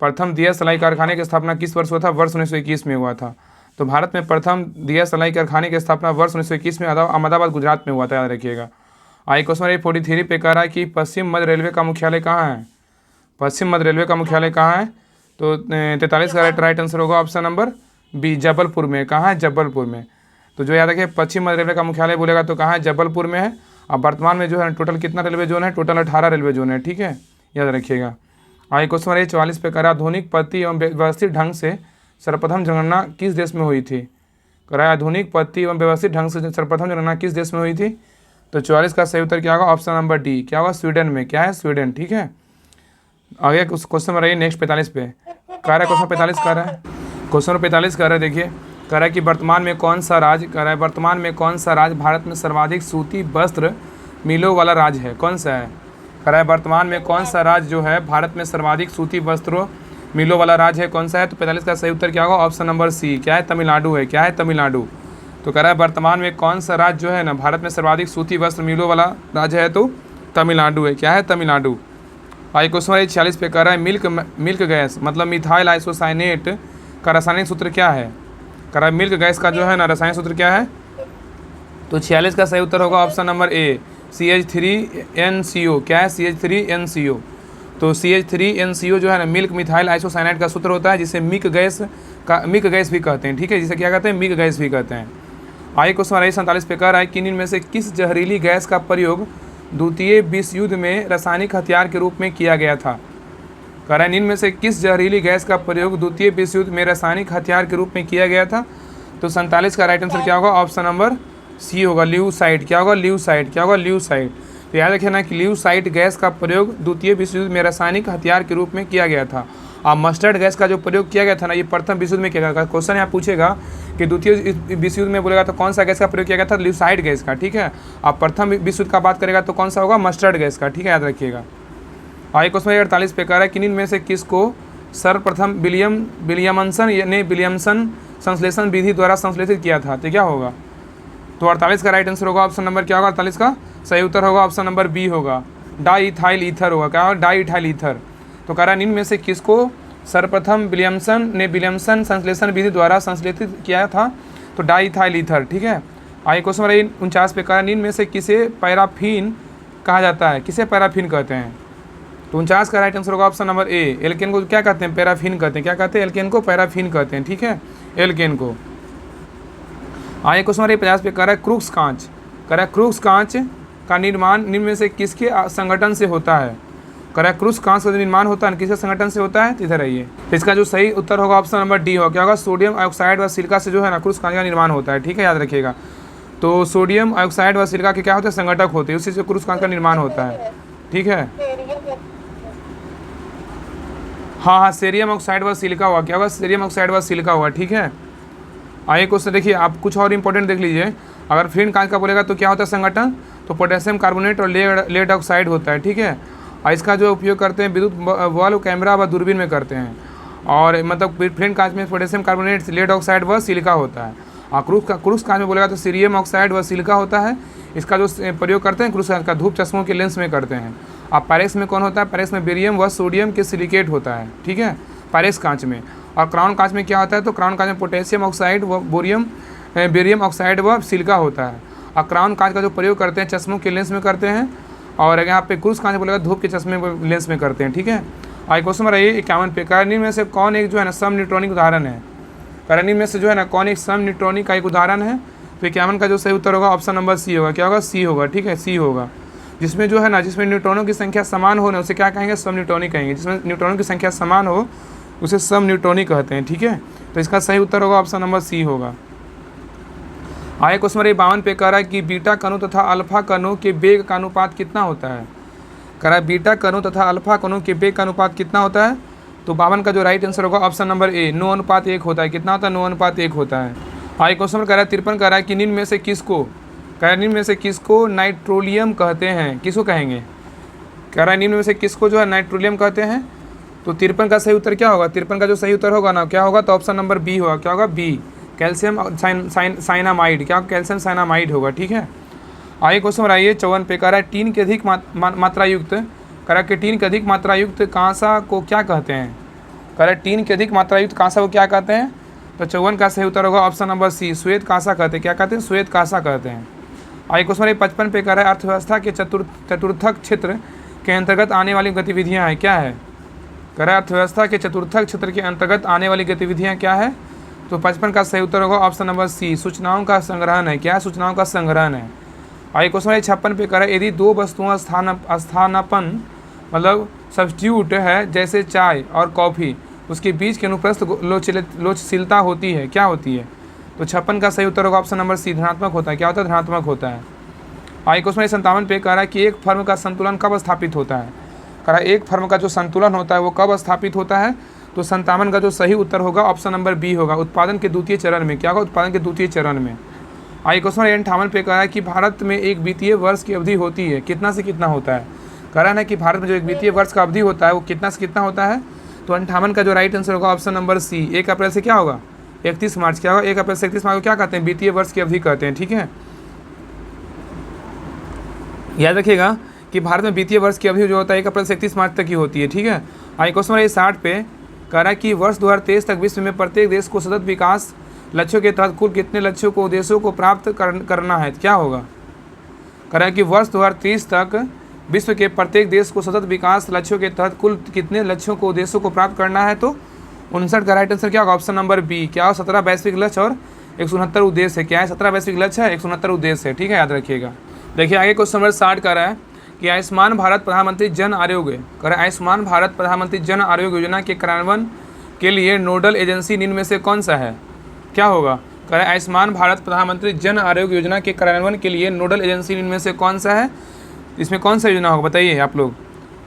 प्रथम दिया सलाई कारखाने की स्थापना किस वर्ष हुआ था? वर्ष 1921 में हुआ था। तो भारत में प्रथम दिया सलाई कारखाने की स्थापना वर्ष 1921 में अहमदाबाद, गुजरात में हुआ था, याद रखिएगा। आइए क्वेश्चन नंबर 43 पे कह रहा है कि पश्चिम मध्य रेलवे का मुख्यालय कहाँ है? पश्चिम मध्य रेलवे का मुख्यालय कहाँ है? तो 43 का राइट आंसर होगा ऑप्शन नंबर बी, जबलपुर में। कहाँ है? जबलपुर में। तो जो याद रखिए पश्चिम मध्य रेलवे का मुख्यालय बोलेगा तो कहाँ है? जबलपुर में है। अब वर्तमान में जो है टोटल कितना रेलवे जोन है? टोटल 18 रेलवे जोन है। ठीक है, याद रखिएगा। आइए क्वेश्चन नंबर 44 पे कह रहा आधुनिक पद्धति एवं व्यवस्थित ढंग से सर्वप्रथम जनगणना किस देश में हुई थी? कह रहा है आधुनिक पद्धति एवं व्यवस्थित ढंग से सर्वप्रथम जनगणना किस देश में हुई थी? तो 44 का सही उत्तर क्या होगा? ऑप्शन नंबर डी, क्या होगा? स्वीडन में। क्या है? स्वीडन। ठीक है, आगे क्वेश्चन नंबर नेक्स्ट 45 पे कह रहा है, क्वेश्चन 45 कह रहा है, क्वेश्चन नंबर 45 कह रहा है, देखिए कह रहा है कि वर्तमान में कौन सा राज्य, कह रहा है वर्तमान में कौन सा राज्य भारत में सर्वाधिक सूती वस्त्र मिलों वाला राज्य है? कौन सा है? कह रहा है वर्तमान में कौन सा राज्य जो है भारत में सर्वाधिक सूती वस्त्रों मिलों वाला राज्य है? कौन सा है? तो 45 का सही उत्तर क्या होगा? ऑप्शन नंबर सी, क्या है? तमिलनाडु है। क्या है? तमिलनाडु। तो कह रहा है वर्तमान में कौन सा राज्य जो है ना भारत में सर्वाधिक सूती वस्त्र मिलों वाला राज्य है? तो तमिलनाडु है। क्या है? तमिलनाडु। आइए क्वेश्चन नंबर 46 पे कह रहा है मिल्क गैस मतलब मिथाइल आइसोसाइनेट का रासायनिक सूत्र क्या है? कह रहा है मिल्क गैस का जो है ना रासायनिक सूत्र क्या है? तो 46 का सही उत्तर होगा ऑप्शन नंबर ए, CH3NCO। क्या है? CH3NCO। तो CH3NCO जो है ना मिल्क मिथाइल आइसोसाइनेट का सूत्र होता है, जिसे मिक गैस भी कहते हैं। ठीक है, जिसे क्या कहते हैं? मिक गैस भी कहते हैं। आइए क्वेश्चन नंबर 47 पे कह रहा है कि इनमें से किस जहरीली गैस का प्रयोग द्वितीय विश्व युद्ध में रासायनिक हथियार के रूप में किया गया था? कह रहा है इनमें से किस जहरीली गैस का प्रयोग द्वितीय विश्व युद्ध में रासायनिक हथियार के रूप में किया गया था? तो 47 का राइट आंसर क्या होगा? ऑप्शन नंबर सी होगा, ल्यूसाइड। क्या होगा? ल्यूसाइड। क्या होगा? ल्यूसाइड। तो याद रखिए ना कि ल्यूसाइड गैस का प्रयोग द्वितीय विश्व युद्ध में रासायनिक हथियार के रूप में किया गया था। अब मस्टर्ड गैस का जो प्रयोग किया गया था ना, ये प्रथम विश्व युद्ध में किया गया। क्वेश्चन यहाँ पूछेगा कि द्वितीय विश्व युद्ध में बोलेगा तो कौन सा गैस का प्रयोग किया गया था, ल्यूसाइड गैस का, ठीक है। अब प्रथम विश्व युद्ध का बात करेगा तो कौन सा होगा, मस्टर्ड गैस का, ठीक है, याद रखिएगा। आगे क्वेश्चन 48 पे कह रहा है कि निम्न में से किसको सर्वप्रथम विलियमसन ने विलियमसन संश्लेषण विधि द्वारा संश्लेषित किया था, तो क्या होगा। तो 48 का राइट आंसर होगा ऑप्शन नंबर क्या होगा, 48 का सही उत्तर होगा ऑप्शन नंबर बी होगा, डाईइथाइल ईथर होगा। क्या होगा, डाईइथाइल ईथर। तो कह रहा है निम्न में से किसको सर्वप्रथम विलियमसन संश्लेषण विधि द्वारा संश्लेषित किया था, तो डाईइथाइल ईथर, ठीक है। आगे क्वेश्चन नंबर 49 पे कह रहा है निम्न में से किसे पैराफिन कहा जाता है, किसे पैराफिन कहते हैं। तो 49 का राइट आंसर होगा ऑप्शन नंबर ए, एल्केन को क्या कहते हैं, पैराफिन कहते हैं। क्या कहते हैं, एल्केन को पैराफिन कहते हैं, ठीक है, एल्केन को। आगे क्वेश्चन नंबर 50 पे कह रहा है क्रूक्स कांच, कह रहा है क्रूक्स कांच का निर्माण निम्न में से किसके संगठन से होता है। कह रहा है क्रूक्स कांच का जो निर्माण होता है किसके संगठन से होता है, तो इधर आइए। तो इसका जो सही उत्तर होगा ऑप्शन नंबर डी होगा। क्या होगा, सोडियम ऑक्साइड व सिलिका से जो है ना क्रूक्स कांच का निर्माण होता है, ठीक है, याद रखिएगा। तो सोडियम ऑक्साइड व सिलिका के क्या होते हैं, संगठक होते हैं, उसी से क्रूक्स कांच का निर्माण होता है, ठीक है। हाँ, सेरियम ऑक्साइड व सिलिका हुआ। क्या होगा, सेरियम ऑक्साइड व सिलिका हुआ, ठीक है। आइए क्वेश्चन देखिए, आप कुछ और इंपॉर्टेंट देख लीजिए। अगर फ्लिंट कांच का बोलेगा तो क्या होता है संगठन, तो पोटेशियम कार्बोनेट और लेड ऑक्साइड होता है, ठीक है। और इसका जो उपयोग करते हैं विद्युत बल्ब, कैमरा व दूरबीन में करते हैं। और मतलब फ्लिंट कांच में पोटेशियम कार्बोनेट, लेड ऑक्साइड व सिलिका होता है। और क्रूक्स कांच में बोलेगा तो सीरियम ऑक्साइड व सिलिका होता है। इसका जो प्रयोग करते हैं क्रूक्स कांच का धूप चश्मों के लेंस में करते हैं। अब पैरेक्स में कौन होता है, पैरेक्स में बेरियम व सोडियम के सिलिकेट होता है, ठीक है, पैरेक्स कांच में। और क्राउन कांच में क्या होता है, तो क्राउन कांच में पोटेशियम ऑक्साइड व बेरियम ऑक्साइड व सिलिका होता है। और क्राउन कांच का जो प्रयोग करते हैं चश्मों के लेंस में करते हैं। और यहाँ पे क्रूक्स कांच बोलेगा धूप के चश्मे लेंस में करते हैं, ठीक है। आगे क्वेश्चन नंबर 51 पे कह में से कौन एक जो है ना सम न्यूट्रॉनिक उदाहरण है। करनी में से जो है ना कौन एक सम न्यूट्रॉनिक का एक उदाहरण है। तो 51 का जो सही उत्तर होगा ऑप्शन नंबर सी होगा। क्या होगा, सी होगा, ठीक है, सी होगा। जिसमें जो है ना, जिसमें न्यूट्रॉनों की संख्या समान हो ना, उसे क्या कहेंगे, सम न्यूट्रॉनिक कहेंगे। जिसमें न्यूट्रॉनों की संख्या समान हो उसे सम न्यूट्रॉनिक कहते हैं, ठीक है। तो इसका सही उत्तर होगा ऑप्शन नंबर सी होगा। आगे क्वेश्चन नंबर 52 पे कह रहा है कि बीटा कणों तथा अल्फा कणों के वेग का अनुपात कितना होता है। कह रहा है बीटा कणों तथा अल्फा कणों के वेग का अनुपात कितना होता है। तो 52 का जो राइट आंसर होगा ऑप्शन नंबर ए, 9:1 होता है। कितना होता है, 9:1 होता है। आगे क्वेश्चन कह रहा है 53 कह रहा है कि निम्न में से किसको, कह रहा है निम्न में से किसको नाइट्रोलियम कहते हैं, किसको कहेंगे। कह रहा है निम्न में से किसको जो है नाइट्रोलियम कहते हैं। तो 53 का सही उत्तर क्या होगा, 53 का जो सही उत्तर होगा ना, क्या होगा, तो ऑप्शन नंबर बी होगा। क्या होगा, बी, कैल्शियम साइनामाइड। क्या कैल्शियम साइनामाइड होगा, ठीक है। आगे क्वेश्चन बनाइए 54 पे कह रहा है टीन के अधिक मात्रा युक्त, कह रहा है कि टीन के अधिक मात्रा युक्त कांसा को क्या कहते हैं। कह रहा है टीन के अधिक मात्रा युक्त कांसा को क्या कहते हैं। तो 54 का सही उत्तर होगा ऑप्शन नंबर सी, श्वेत कांसा कहते हैं। क्या कहते हैं, श्वेत कांसा कहते हैं। आगे क्वेश्चन 55 पे कह रहा है अर्थव्यवस्था के चतुर्थक क्षेत्र के अंतर्गत आने वाली गतिविधियाँ हैं, क्या है। कह रहा है अर्थव्यवस्था के चतुर्थक क्षेत्र के अंतर्गत आने वाली गतिविधियाँ क्या है। तो 55 का सही उत्तर होगा ऑप्शन नंबर सी, सूचनाओं का संग्रहण है। क्या है, सूचनाओं का संग्रहण है। आगे क्वेश्चन 56 पे कह रहा है यदि दो वस्तुओं स्थानापन्न मतलब सब्स्टिट्यूट है जैसे चाय और कॉफ़ी, उसके बीच के अनुप्रस्थ लोचशीलता होती है, क्या होती है। तो 56 का सही उत्तर होगा ऑप्शन नंबर सी, धनात्मक होता है। क्या होता है, धनात्मक होता है। आगे क्वेश्चन 57 पे कह रहा है कि एक फर्म का संतुलन कब स्थापित होता है। कह रहा है एक फर्म का जो संतुलन होता है वो कब स्थापित होता है। तो 57 का जो सही उत्तर होगा ऑप्शन नंबर बी होगा, उत्पादन के द्वितीय चरण में। क्या होगा, उत्पादन के द्वितीय चरण में। आगे क्वेश्चन 58 पे कह रहा है कि भारत में एक वित्तीय वर्ष की अवधि होती है, कितना से कितना होता है। कह रहा है कि भारत में जो एक वित्तीय वर्ष का अवधि होता है वो कितना से कितना होता है। तो 58 का जो राइट आंसर होगा ऑप्शन नंबर सी, 1 अप्रैल से क्या होगा, 31 मार्च। क्या होगा, 1 अप्रैल से 31 मार्च को क्या कहते हैं, वित्तीय वर्ष की अवधि कहते हैं, ठीक है। याद रखिएगा कि भारत में वित्तीय वर्ष की अवधि जो होता है 1 अप्रैल से 31 मार्च तक की होती है, ठीक है। आगे क्वेश्चन नंबर 60 पे कह रहा है कि वर्ष 2023 तक विश्व में प्रत्येक देश को सतत विकास लक्ष्यों के तहत कुल कितने लक्ष्यों को उद्देश्यों को प्राप्त करना है, क्या होगा। कह रहा है कि वर्ष 2030 तक विश्व के प्रत्येक देश को सतत विकास लक्ष्यों के तहत कुल कितने लक्ष्यों को उद्देश्यों को प्राप्त करना है। तो 59 का राइट आंसर क्या होगा, ऑप्शन नंबर बी। क्या हो, 17 वैश्विक लक्ष्य और 169 उद्देश्य है। क्या है, 17 वैश्विक लक्ष्य है, 169 उद्देश्य है, ठीक है, याद रखिएगा। देखिए आगे क्वेश्चन नंबर 60 का रहा है कि आयुष्मान भारत प्रधानमंत्री जन आरोग्य, कह रहा है आयुष्मान भारत प्रधानमंत्री जन आरोग्य योजना के कार्यान्वयन के लिए नोडल एजेंसी निम्न में से कौन सा है। क्या होगा, कह रहा है आयुष्मान भारत प्रधानमंत्री जन आरोग्य योजना के कार्यान्वयन के लिए नोडल एजेंसी निम्न में से कौन सा है। इसमें कौन सा योजना होगा बताइए आप लोग।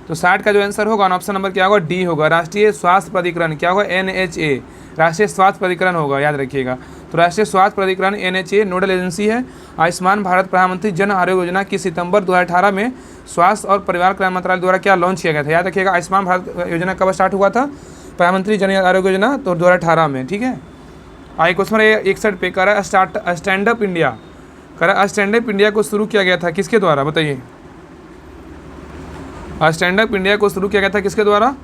तो 60 का जो आंसर होगा ऑप्शन नंबर क्या होगा, डी होगा। राष्ट्रीय स्वास्थ्य प्राधिकरण क्या होगा, NHA, राष्ट्रीय स्वास्थ्य प्राधिकरण होगा, याद रखिएगा। तो राष्ट्रीय स्वास्थ्य प्राधिकरण NHA नोडल एजेंसी है। आयुष्मान भारत प्रधानमंत्री जन आरोग्य योजना की सितंबर 2018 में स्वास्थ्य और परिवार कल्याण मंत्रालय द्वारा क्या लॉन्च किया गया था, याद रखिएगा। आयुष्मान भारत योजना कब स्टार्ट हुआ था, प्रधानमंत्री जन आरोग्य योजना, तो 2018 में, ठीक है। आइए क्वेश्चन 61 पे कह रहा है स्टैंड अप इंडिया, कह रहा है स्टैंड अप इंडिया को शुरू किया गया था किसके द्वारा, बताइए। स्टैंड अप इंडिया को शुरू किया गया था किसके द्वारा,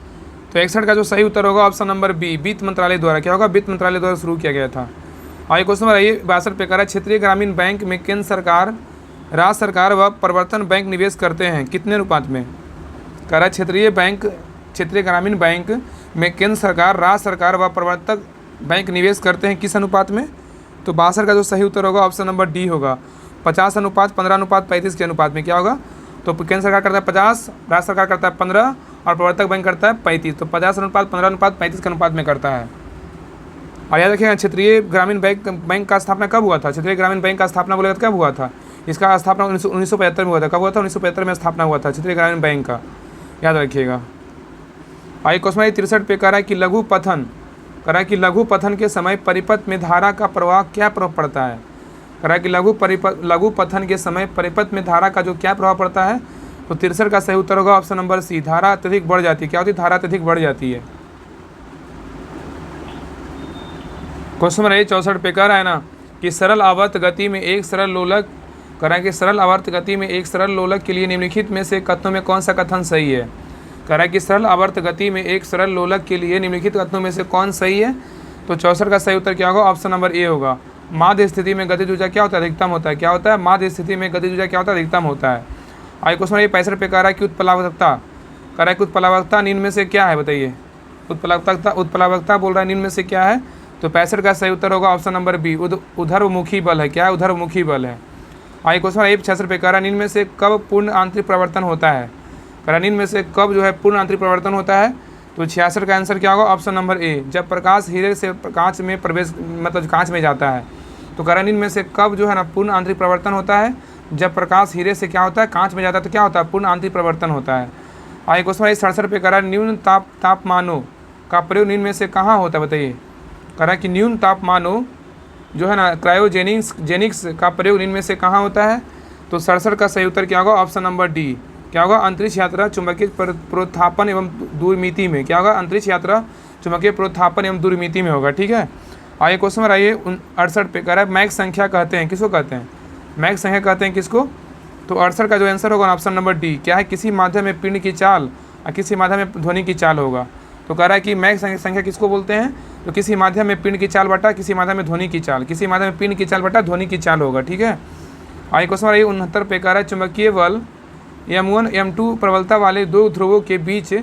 तो 61 का जो सही उत्तर होगा ऑप्शन नंबर बी, वित्त मंत्रालय द्वारा। क्या होगा, वित्त मंत्रालय द्वारा शुरू किया गया था। आइए क्वेश्चन नंबर 62 पे कह रहा है क्षेत्रीय ग्रामीण बैंक में केंद्र सरकार, राज्य सरकार व प्रवर्तन बैंक निवेश करते हैं कितने अनुपात में। कह रहा है क्षेत्रीय ग्रामीण बैंक में केंद्र सरकार, राज्य सरकार व प्रवर्तक बैंक निवेश करते हैं किस अनुपात में, तो 62 का जो सही उत्तर होगा ऑप्शन नंबर डी होगा, 50:15:35 के अनुपात में। क्या होगा, तो केंद्र सरकार करता है 50, राज्य सरकार करता है 15 और प्रवर्तक बैंक करता है 35, तो 50:15:35 के अनुपात में करता है। और याद रखिएगा क्षेत्रीय ग्रामीण बैंक का स्थापना कब हुआ था, क्षेत्रीय ग्रामीण बैंक का स्थापना बोलेगा तो कब हुआ था, इसका स्थापना 1975 में हुआ था। कब हुआ था, 1975 में स्थापना हुआ था क्षेत्रीय ग्रामीण बैंक का, याद रखिएगा। आइए क्वेश्चन 63 पे कह रहा है कि लघु पथन, कह रहा है कि लघु पथन के समय परिपथ में धारा का प्रवाह क्या प्रभाव पड़ता है। कह रहा है कि लघु पथन के समय परिपथ में धारा का जो क्या प्रभाव पड़ता है, तो 63 का सही उत्तर होगा ऑप्शन नंबर सी, धारा अत्यधिक बढ़ जाती है। क्या होती है, धारा अत्यधिक बढ़ जाती है। क्वेश्चन नंबर 64 पे कह रहा है ना कि सरल आवर्त गति में एक सरल लोलक, कह रहा है कि सरल आवर्त गति में एक सरल लोलक के लिए निम्नलिखित में से कथनों में कौन सा कथन सही है। कह रहा है कि सरल आवर्त गति में एक सरल लोलक के लिए निम्नलिखित कथनों में से कौन सही है, तो 64 का सही उत्तर क्या होगा, ऑप्शन नंबर ए होगा। माध्य स्थिति में गतिज ऊर्जा क्या होता है, अधिकतम होता है। क्या होता है, माध्य स्थिति में गतिज ऊर्जा क्या होता है, अधिकतम होता है। आइए क्वेश्चन 65 पे कह रहा है कि उत्प्लावकता, कह रहा है कि उत्प्लावकता निम्न में से क्या है, बताइए। उत्प्लावकता बोल रहा है निम्न में से क्या है, तो 65 का सही उत्तर होगा ऑप्शन नंबर बी, उधर्वमुखी बल है। क्या है, उधर्वमुखी बल है। आइए क्वेश्चन 66 पे कह रहा है निम्न में से कब पूर्ण आंतरिक प्रवर्तन होता है, कह रहा है निम्न में से कब जो है पूर्ण आंतरिक प्रवर्तन होता है, तो 66 का आंसर क्या होगा, ऑप्शन नंबर ए, जब प्रकाश हीरे से कांच में प्रवेश, मतलब कांच में जाता है। तो कह रहा है इनमें से कब जो है ना पूर्ण आंतरिक प्रवर्तन होता है, जब प्रकाश हीरे से क्या होता है, कांच में जाता है, तो क्या होता है, पूर्ण आंतरिक प्रवर्तन होता है। आइए क्वेश्चन 67 पे कह रहा है न्यून तापमानों का प्रयोग निम्न में से कहाँ होता है, बताइए। कह रहा है कि न्यून तापमानों जो है ना क्रायोजेनिक्स का प्रयोग निम्न में से कहाँ होता है, तो 67 का सही उत्तर क्या होगा, ऑप्शन नंबर डी, क्या होगा, अंतरिक्ष यात्रा चुंबकीय प्रोत्थापन एवं दूरमिति में। क्या होगा, अंतरिक्ष यात्रा चुंबकीय प्रोत्थापन एवं दूरमिति में होगा, ठीक है। आइए क्वेश्चन नंबर 68 पे कह रहा है मैक संख्या कहते हैं किसको, कहते हैं मैक संख्या कहते हैं किसको, तो 68 का जो आंसर होगा ऑप्शन नंबर डी, क्या है, किसी माध्यम में पिंड की चाल और किसी माध्यम में ध्वनि की चाल होगा। तो कह रहा है कि मैक संख्या किसको बोलते हैं, तो किसी माध्यम में पिंड की चाल बटा किसी माध्यम में ध्वनि की चाल, किसी माध्यम में पिंड की चाल बटा ध्वनि की चाल होगा, ठीक है। आइए क्वेश्चन नंबर 69 पे कह रहा है चुंबकीय बल M1 M2 प्रबलता वाले दो ध्रुवों के बीच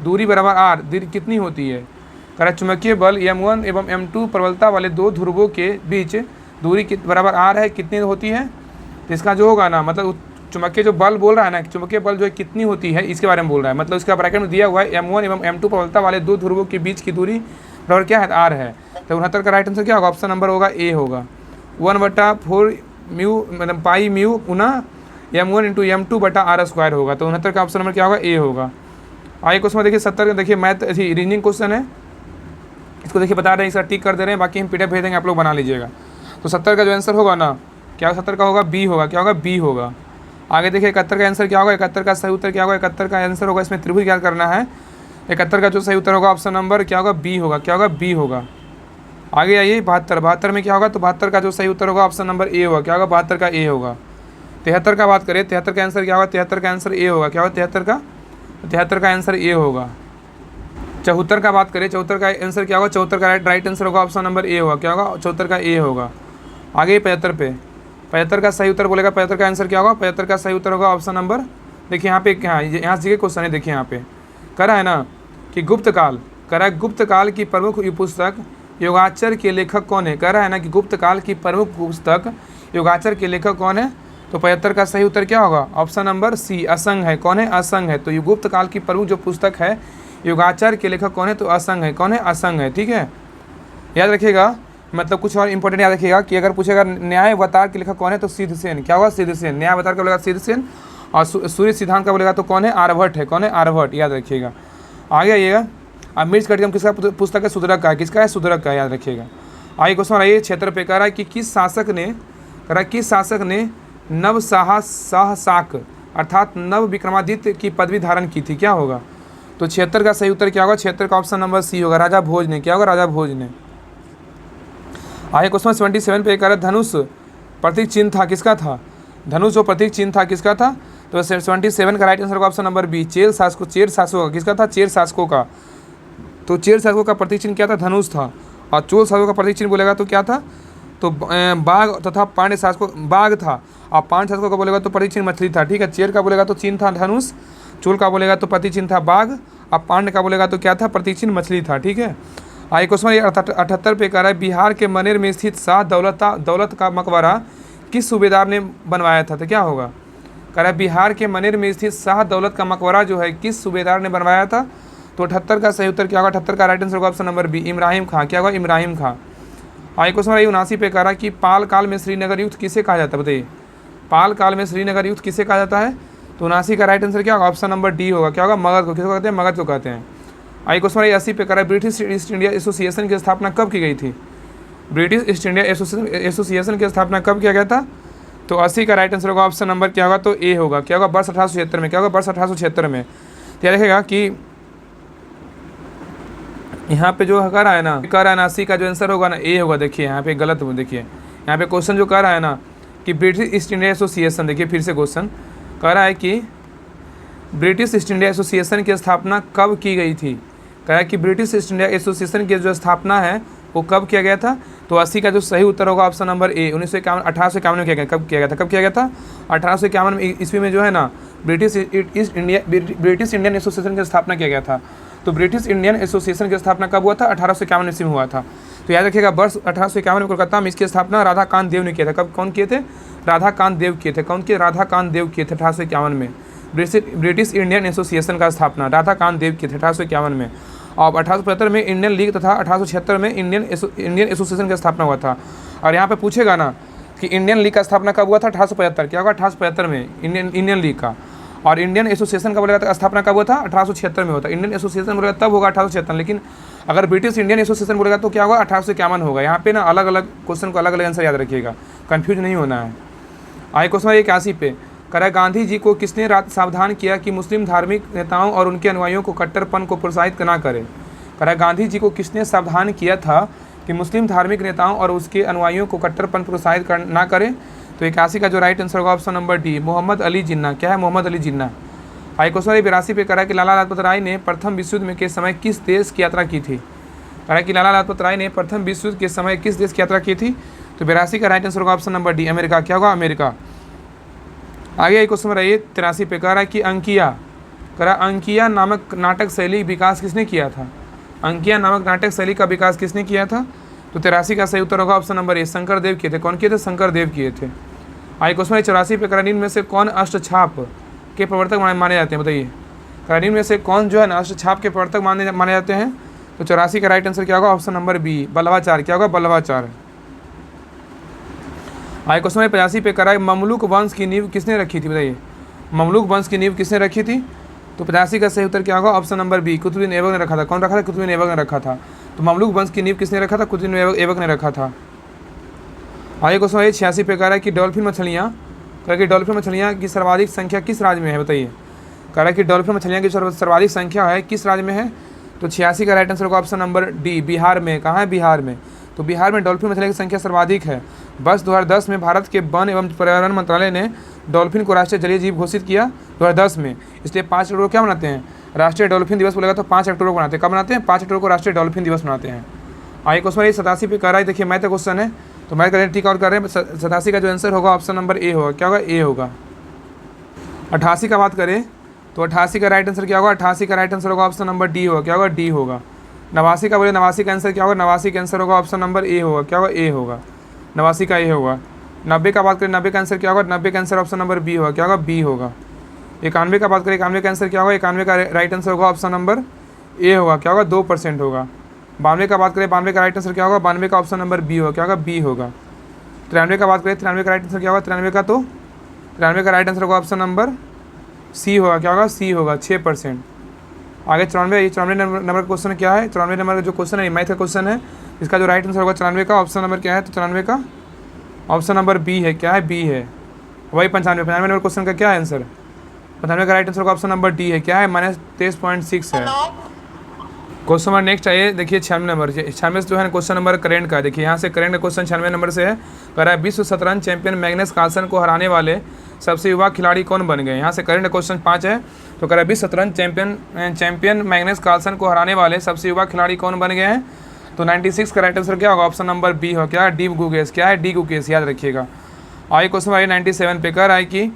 दूरी बराबर r, दूरी कितनी होती है। कह रहा है चुंबकीय बल M1 एवं M2 प्रबलता वाले दो ध्रुवों के बीच दूरी बराबर r है, कितनी होती है, तो इसका जो होगा ना, मतलब चुंबकीय जो बल बोल रहा है ना, चुंबकीय बल जो है कितनी होती है इसके बारे में बोल रहा है। मतलब इसका ब्रैकेट में दिया हुआ है M1 एवं M2 प्रबलता वाले दो ध्रुवों के बीच की दूरी बराबर क्या है, r है। तो 69 का राइट आंसर क्या होगा, ऑप्शन नंबर होगा ए होगा, 1/4 म्यू मतलब पाई म्यू गुना M1 इंटू M2 बटा r² होगा। तो 69 का ऑप्शन नंबर क्या होगा, ए होगा। आइए क्वेश्चन देखिए 70 का, देखिए मैथ रीजनिंग क्वेश्चन है, इसको देखिए बता रहे हैं, इसका टिक कर दे रहे हैं, बाकी हम PDF भेज देंगे, आप लोग बना लीजिएगा। तो 70 का जो आंसर होगा ना, क्या 70 का होगा, बी होगा। क्या होगा, बी होगा। आगे देखिए 71 का आंसर क्या होगा, 71 का सही उत्तर क्या होगा, 71 का आंसर होगा, इसमें त्रिभुज ज्ञात करना है। 71 का जो सही उत्तर होगा ऑप्शन नंबर क्या होगा, बी होगा। क्या होगा, बी होगा। आगे आइए 72 में क्या होगा, तो 72 का जो सही उत्तर होगा ऑप्शन नंबर ए होगा। क्या होगा, 72 का ए होगा। 73 का बात करें, 73 का आंसर क्या होगा, 73 का आंसर ए होगा। क्या होगा, 73 का आंसर ए होगा। 74 का बात करें, 74 का आंसर क्या होगा, 74 का राइट आंसर होगा ऑप्शन नंबर ए होगा। क्या होगा, 74 का ए होगा। आगे 75 पे, 75 का सही उत्तर बोलेगा, 75 का आंसर क्या होगा, 75 का सही उत्तर होगा ऑप्शन नंबर, देखिए यहाँ पे, यहाँ से क्वेश्चन है, देखिए यहाँ पे कह रहा है ना कि गुप्त काल, कह रहा है गुप्त काल की प्रमुख पुस्तक योगाचर के लेखक कौन है। कह रहा है ना कि गुप्त काल की प्रमुख पुस्तक योगाचर के लेखक कौन है, तो 75 का सही उत्तर क्या होगा, ऑप्शन नंबर सी, असंग है। कौन है, असंग है। तो ये गुप्त काल की प्रमुख जो पुस्तक है योगाचार के लेखक कौन है, तो असंग है। कौन है, असंग है, ठीक है। याद रखिएगा, मतलब कुछ और इंपॉर्टेंट याद रखिएगा कि अगर पूछेगा न्याय अवतार के लेखक कौन है, तो सिद्धसेन। क्या होगा, सिद्धसेन। न्याय अवतार का बोलेगा सिद्धसेन, और सूर्य सिद्धांत का बोलेगा तो कौन है, आर्यभट्ट है। कौन है, आर्यभट्ट, याद रखिएगा। आगे आइएगा, अब मिर्च कटकम किसका पुस्तक है, शूद्रक का है। किसका है, शूद्रक का है, याद रखिएगा। आगे क्वेश्चन आइए क्षेत्र पे, कह रहा है कि किस शासक ने नव सहसाक अर्थात नव विक्रमादित्य की पदवी धारण की थी, क्या होगा। तो क्षेत्र का सही उत्तर क्या होगा, क्षेत्र का ऑप्शन नंबर सी होगा, राजा भोज ने। क्या होगा, राजा भोज ने। आगे क्वेश्चन 77 पे कह रहा है धनुष प्रतीक चिन्ह था, किसका था, धनुष जो प्रतीक चिन्ह था किसका था। तो 77 का राइट आंसर होगा ऑप्शन नंबर बी, चेर शासकों का। किसका था, चेर शासकों का। तो चेर शासकों का प्रतीक चिन्ह क्या था, धनुष था। और चोल शासकों का प्रतीक चिन्ह बोलेगा तो क्या था, तो बाघ तथा पांड्य शासकों बाघ था। और पांड्य शासकों का बोलेगा तो प्रतीक चिन्ह मछली था, ठीक है। चेर का बोलेगा तो चिन्ह था धनुष, चोल का बोलेगा तो प्रतीक चिन्ह था बाघ, और पांड्य का बोलेगा तो क्या था, प्रतीक चिन्ह मछली था, ठीक है। आगे क्वेश्चन 78 पे कह रहा है बिहार के मनेर में स्थित शाह दौलत का मकबरा किस सूबेदार ने बनवाया था, तो क्या होगा। कह रहा है बिहार के मनेर में स्थित शाह दौलत का मकबरा जो है किस सूबेदार ने बनवाया था। तो 78 का सही उत्तर क्या होगा, 78 का राइट आंसर होगा ऑप्शन नंबर बी, इब्राहिम खां। क्या होगा, इब्राहिम खां। आगे क्वेश्चन 79 पे कह रहा है कि पाल काल में श्रीनगर युद्ध किसे कहा जाता है, बताइए। पाल काल में श्रीनगर युद्ध किसे कहा जाता है। तो 79 का राइट आंसर क्या होगा, ऑप्शन नंबर डी होगा। क्या होगा, मगध को। किसको कहते हैं, मगध को कहते हैं। आगे क्वेश्चन 80 पे कह रहा है ब्रिटिश ईस्ट इंडिया एसोसिएशन की स्थापना कब की गई थी। ब्रिटिश ईस्ट इंडिया एसोसिएशन की स्थापना कब किया गया था। तो 80 का राइट आंसर होगा ऑप्शन नंबर क्या होगा, तो ए होगा। क्या होगा, वर्ष 1876 में। क्या होगा, वर्ष 1876 में। तो याद रखेगा कि यहाँ पे जो कह रहा है ना 80 का जो आंसर होगा ना ए होगा। देखिए यहाँ पे गलत, देखिए यहाँ पे क्वेश्चन जो कह रहा है ना कि ब्रिटिश ईस्ट इंडिया एसोसिएशन, देखिए फिर से क्वेश्चन कह रहा है कि ब्रिटिश ईस्ट इंडिया एसोसिएशन की स्थापना कब की गई थी। कह रहा है कि ब्रिटिश ईस्ट इंडिया एसोसिएशन की जो स्थापना है वो कब किया गया था। तो 80 का जो सही उत्तर होगा ऑप्शन नंबर ए, 1851 में किया गया। कब किया गया था, कब किया गया था, 1851 ईस्वी में जो है ना ब्रिटिश इंडियन एसोसिएशन की स्थापना किया गया था। तो ब्रिटिश इंडियन एसोसिएशन की स्थापना कब हुआ था, 1851 ईस्वी में हुआ था। तो याद रखिएगा वर्ष 1851 में कोलकाता में इसकी स्थापना राधाकांत देव ने किया था। कब, कौन किए थे, राधाकांत देव किए थे। कौन किए, राधाकांत देव किए थे 1851 में। ब्रिटिश इंडियन एसोसिएशन का स्थापना राधाकांत देव किए थे 1851 में। और 1875 में इंडियन लीग तथा 1876 में इंडियन एसोसिएशन की स्थापना हुआ था। और यहाँ पे पूछेगा ना कि इंडियन लीग का स्थापना कब हुआ था, 1875। क्या होगा, 1875 में इंडियन लीग का। और इंडियन एसोसिएशन का बोलेगा स्थापना कब हुआ था, 1876 में होता। इंडियन एसोसिएशन बोलेगा तब होगा 1876, लेकिन अगर ब्रिटिश इंडियन एसोसिएशन बोलेगा तो क्या होगा, 1851 होगा। यहाँ पे ना अलग अलग क्वेश्चन को अलग अलग आंसर याद रखिएगा, कंफ्यूज नहीं होना है। आगे क्वेश्चन 81 पे कह रहा है गांधी जी को किसने सावधान किया कि मुस्लिम धार्मिक नेताओं और उनके अनुयायियों को कट्टरपन को प्रोत्साहित न करें। कह रहा है गांधी जी को किसने सावधान किया था कि मुस्लिम धार्मिक नेताओं और उसके अनुयायियों को कट्टरपन प्रोत्साहित ना करें। तो 81 का जो राइट आंसर होगा option number D, Mohammad Ali Jinnah. क्या है, मोहम्मद अली जिन्ना। आगे क्वेश्चन 82 पे कह रहा है कि लाला लाजपत राय ने प्रथम विश्व युद्ध के समय किस देश की यात्रा की थी। कह रहा है कि लाला लाजपत राय ने प्रथम विश्व युद्ध के समय किस देश की यात्रा की थी। तो 82 का राइट आंसर होगा ऑप्शन नंबर डी, अमेरिका। क्या होगा, अमेरिका। आगे एक क्वेश्चन रहिए 83 पे कह रहा है कि अंकिया नामक नाटक शैली विकास किसने किया था। अंकिया नामक नाटक शैली का विकास किसने किया था। तो 83 का सही उत्तर होगा ऑप्शन नंबर ए, शंकर देव किए थे। कौन किए थे, शंकर देव किए थे। आगे क्वेश्चन 84 पे निम्न में से कौन अष्टछाप के प्रवर्तक माने जाते हैं, बताइए। निम्न में से कौन जो है ना अष्टछाप के प्रवर्तक माने जाते हैं। तो 84 का राइट आंसर क्या होगा, ऑप्शन नंबर बी, बल्लवाचार्य। क्या होगा, बल्लवाचार्य। आगे क्वेश्चन 85 पे करा है ममलूक वंश की नींव किसने रखी थी, बताइए। ममलूक वंश की नींव किसने रखी थी। तो 85 का सही उत्तर क्या होगा, option number B, Qutubuddin Aibak ने रखा था। कौन रखा था, कुतुबुद्दीन ऐबक ने रखा था। तो ममलूक वंश की नींव किसने रखा था, कुतुबुद्दीन ऐबक ने रखा था। आगे क्वेश्चन 86 पे कह रहा है कि डॉल्फिन मछलियाँ की सर्वाधिक संख्या किस राज्य में है, बताइए। कह रहा है कि डॉल्फिन मछलियाँ की सर्वाधिक संख्या है किस राज्य में है। तो 86 का राइट आंसर होगा ऑप्शन नंबर डी, बिहार में। कहाँ है, बिहार में। तो बिहार में डॉल्फिन मछलियों की संख्या सर्वाधिक है। वर्ष 2010 में भारत के वन एवं पर्यावरण मंत्रालय ने डॉल्फिन को राष्ट्रीय जलीय जीव घोषित किया 2010 में। इसलिए 5 अक्टूबर को क्या मनाते हैं, राष्ट्रीय डॉल्फिन दिवस बोलेगा तो 5 अक्टूबर को मनाते हैं। कब मनाते हैं, 5 अक्टूबर को राष्ट्रीय डॉल्फिन दिवस मनाते हैं। आगे क्वेश्चन 87 पे कर रहा है, देखिए मैथ क्वेश्चन है तो मैथ करें ठीक और कर रहे हैं। 87 का जो आंसर होगा ऑप्शन नंबर ए होगा। क्या होगा, ए होगा। 88 का बात करें तो 88 का राइट आंसर क्या होगा, 88 का राइट आंसर होगा ऑप्शन नंबर डी होगा। क्या होगा, डी होगा। 89 का बोले 89 का आंसर क्या होगा, 89 का आंसर होगा ऑप्शन नंबर ए होगा। क्या होगा, ए होगा। 89 का ए होगा। 90 का बात करें, 90 का आंसर क्या होगा, 90 का आंसर ऑप्शन नंबर बी होगा। क्या होगा, बी होगा। 91 का बात करें, 91 का आंसर क्या होगा, 91 का राइट आंसर होगा ऑप्शन नंबर ए होगा। क्या होगा, 2% होगा। 92 का बात करें, 92 का राइट आंसर क्या होगा, 92 का ऑप्शन नंबर बी होगा। क्या होगा, बी होगा। 93 का बात करें, 93 का राइट आंसर क्या होगा, 93 का राइट आंसर होगा ऑप्शन नंबर सी होगा, क्या होगा, सी होगा 6%। आगे 94, 94 नंबर का क्वेश्चन क्या है, 94 नंबर का जो क्वेश्चन है मैथ का क्वेश्चन है, इसका जो राइट आंसर होगा 94 का ऑप्शन नंबर क्या है, तो 94 का ऑप्शन नंबर बी है, क्या है, बी है। वही 95 नंबर क्वेश्चन का क्या है आंसर, 95 का राइट आंसर का ऑप्शन नंबर डी है, क्या है, -23.6 है। क्वेश्चन नंबर नेक्स्ट आइए, देखिए 96 नंबर, 96 जो है क्वेश्चन नंबर करेंट का, देखिए यहाँ से करेंट का क्वेश्चन 96 नंबर से है, कह रहा है विश्व शतरंज चैंपियन मैग्नस कार्लसन को हराने वाले सबसे युवा खिलाड़ी कौन बन गए। यहाँ से करेंट क्वेश्चन 5 है, तो कह रहा है विश्व शतरंज चैंपियन मैग्नस कार्लसन को हराने वाले सबसे युवा खिलाड़ी कौन बन गए हैं, तो 96 का राइट आंसर क्या होगा, ऑप्शन नंबर बी हो, क्या है, डी गुकेश, क्या है, डी गुकेश, याद रखिएगा। आइए क्वेश्चन आइए 97 पे, कह रहा है कि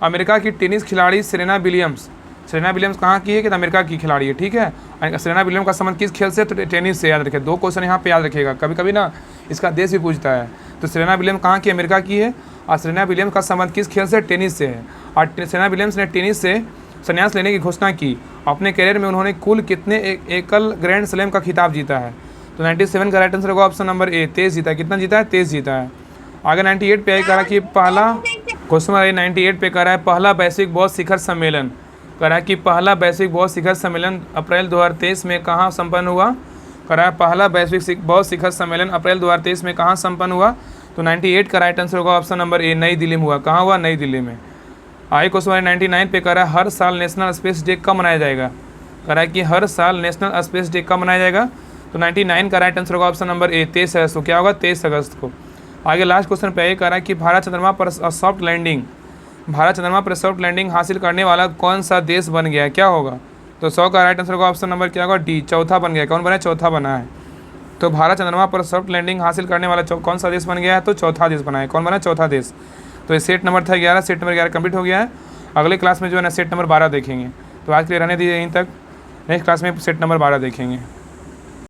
अमेरिका की टेनिस खिलाड़ी सेरेना विलियम्स कहाँ की है, कि अमेरिका की खिलाड़ी है, ठीक है। सेरेना विलियम्स का संबंध किस खेल से, तो टेनिस से, याद रखें। 2 क्वेश्चन यहाँ पे याद रखिएगा, कभी कभी ना इसका देश भी पूछता है। तो सेरेना विलियम्स कहाँ की, अमेरिका की है, और सेरेना विलियम्स का संबंध किस खेल से, टेनिस से है। और सेरेना विलियम्स ने टेनिस से संन्यास लेने की घोषणा की। अपने करियर में उन्होंने कुल कितने एकल ग्रैंड स्लैम का खिताब जीता है, तो 97 का राइट आंसर होगा ऑप्शन नंबर ए, 23 जीता है। कितना जीता है, 23 जीता है। आगे 98 पे कह रहा कि पहला क्वेश्चन 98 पे कह रहा है पहला वैश्विक बौद्ध शिखर सम्मेलन, कह रहा है कि पहला वैश्विक बौद्ध शिखर सम्मेलन अप्रैल 2023 में कहाँ संपन्न हुआ, कह रहा है पहला वैश्विक बौद्ध शिखर सम्मेलन अप्रैल 2023 में कहाँ संपन्न हुआ, तो 98 का राइट आंसर होगा ऑप्शन नंबर ए, नई दिल्ली में हुआ। कहाँ हुआ, नई दिल्ली में। आगे क्वेश्चन 99 पे कह रहा है हर साल नेशनल स्पेस डे कब मनाया जाएगा, कह रहा है कि हर साल नेशनल स्पेस डे कब मनाया जाएगा, तो 99 का राइट आंसर होगा ऑप्शन नंबर ए, 23 अगस्त को, क्या होगा, 23 अगस्त को। आगे लास्ट क्वेश्चन पे कह रहा है कि भारत चंद्रमा पर सॉफ्ट लैंडिंग हासिल करने वाला कौन सा देश बन गया है, क्या होगा, तो 100 का राइट आंसर होगा ऑप्शन नंबर क्या होगा, डी, चौथा बन गया। कौन बना है, चौथा बना है। तो भारत चंद्रमा पर सॉफ्ट लैंडिंग हासिल करने वाला कौन सा देश बन गया है, तो चौथा देश बना है। कौन बना है, चौथा देश। तो ये सेट नंबर था 11, सेट नंबर 11 कंप्लीट हो गया है। अगले क्लास में जो है ना सेट नंबर 12 देखेंगे। तो आज के लिए रहने दीजिए यहीं तक, नेक्स्ट क्लास में सेट नंबर 12 देखेंगे।